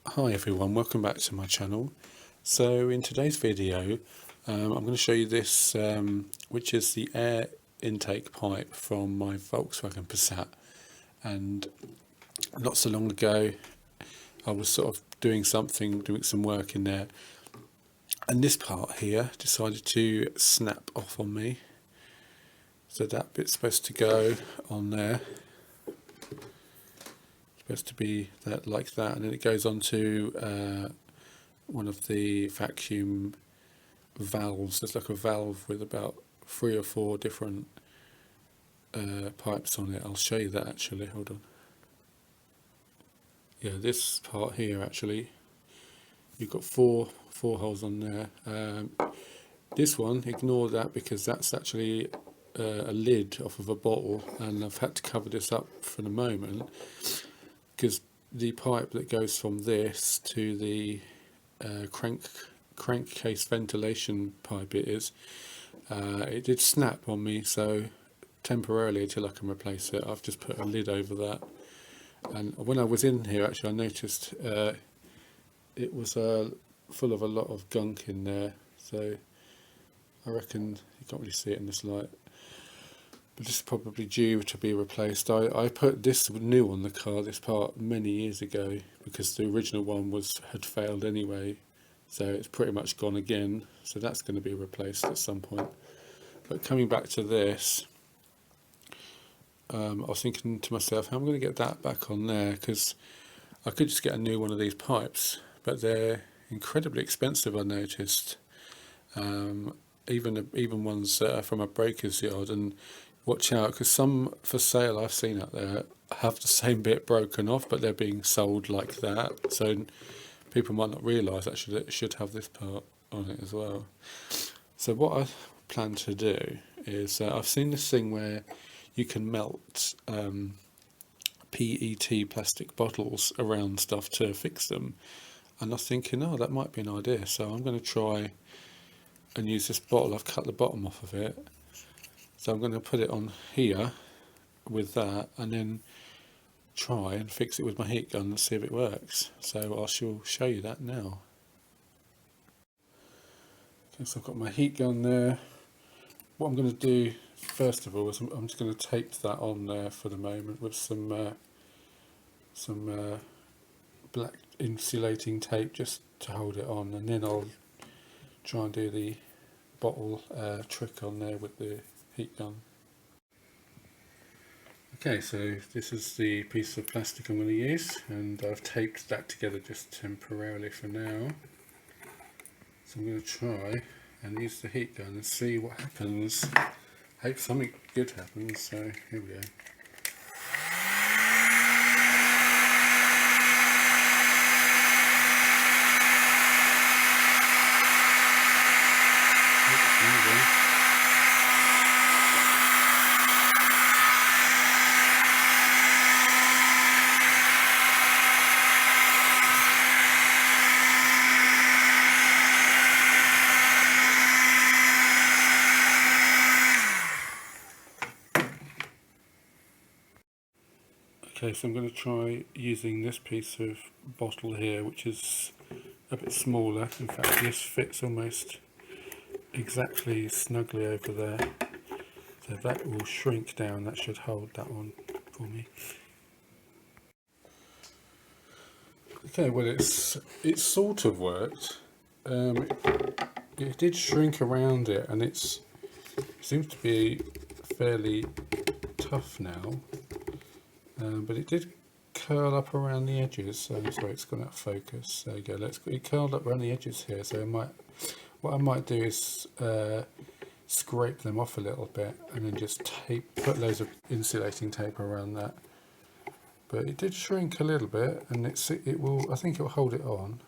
Hi everyone, welcome back to my channel. So in today's video I'm going to show you this which is the air intake pipe from my Volkswagen Passat. And not so long ago I was sort of doing some work in there, and this part here decided to snap off on me. So that bit's supposed to go on there, supposed to be that like that, and then it goes onto one of the vacuum valves. There's like a valve with about 3 or 4 different pipes on it. I'll show you that actually, hold on. Yeah, this part here actually, you've got four holes on there. This one, ignore that because that's actually a lid off of a bottle, and I've had to cover this up for the moment because the pipe that goes from this to the crankcase ventilation pipe it did snap on me, so temporarily until I can replace it I've just put a lid over that. And when I was in here actually I noticed it was full of a lot of gunk in there, so I reckon you can't really see it in this light, but this is probably due to be replaced. I put this new on the car, this part, many years ago because the original one had failed anyway, so it's pretty much gone again, so that's going to be replaced at some point. But coming back to this, I was thinking to myself, how am I going to get that back on there, because I could just get a new one of these pipes, but they're incredibly expensive, I noticed. Even ones from a breaker's yard, and watch out because some for sale I've seen out there have the same bit broken off, but they're being sold like that, so people might not realise actually that it should have this part on it as well. So what I plan to do is I've seen this thing where you can melt PET plastic bottles around stuff to fix them, and I was thinking, oh, that might be an idea, so I'm going to try and use this bottle. I've cut the bottom off of it, so I'm going to put it on here with that and then try and fix it with my heat gun and see if it works. So I shall show you that now. Okay, so I've got my heat gun there. What I'm going to do first of all is I'm just going to tape that on there for the moment with some black insulating tape just to hold it on, and then I'll try and do the bottle trick on there with the heat gun. Okay, so this is the piece of plastic I'm going to use, and I've taped that together just temporarily for now. So I'm going to try and use the heat gun and see what happens. Hope something good happens, so here we go. Okay, so I'm going to try using this piece of bottle here, which is a bit smaller. In fact, this fits almost exactly snugly over there. So that will shrink down, that should hold that one for me. Okay, well it sort of worked. It did shrink around it, and it seems to be fairly tough now. But it did curl up around the edges, so sorry, it's gone out of focus. There you go. It curled up around the edges here, so what I might do is scrape them off a little bit and then just put loads of insulating tape around that. But it did shrink a little bit, and I think it will hold it on.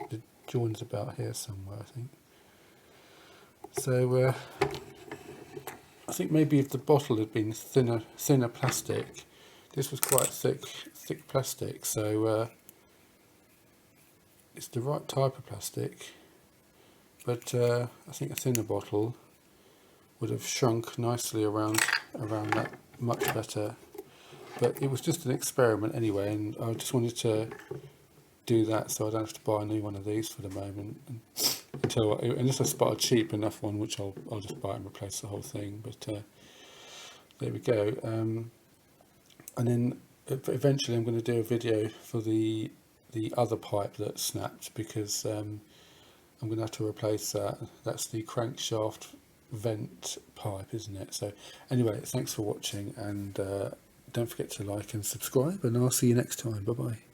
The join's about here somewhere, I think. So I think maybe if the bottle had been thinner plastic. This was quite thick plastic, so it's the right type of plastic, but I think a thinner bottle would have shrunk nicely around that much better. But it was just an experiment anyway, and I just wanted to do that, so I don't have to buy a new one of these for the moment unless I spot a cheap enough one, which I'll just buy and replace the whole thing. But there we go. And then eventually I'm going to do a video for the other pipe that snapped, because I'm going to have to replace that. That's the crankshaft vent pipe, isn't it? So anyway, thanks for watching, and don't forget to like and subscribe, and I'll see you next time. Bye bye.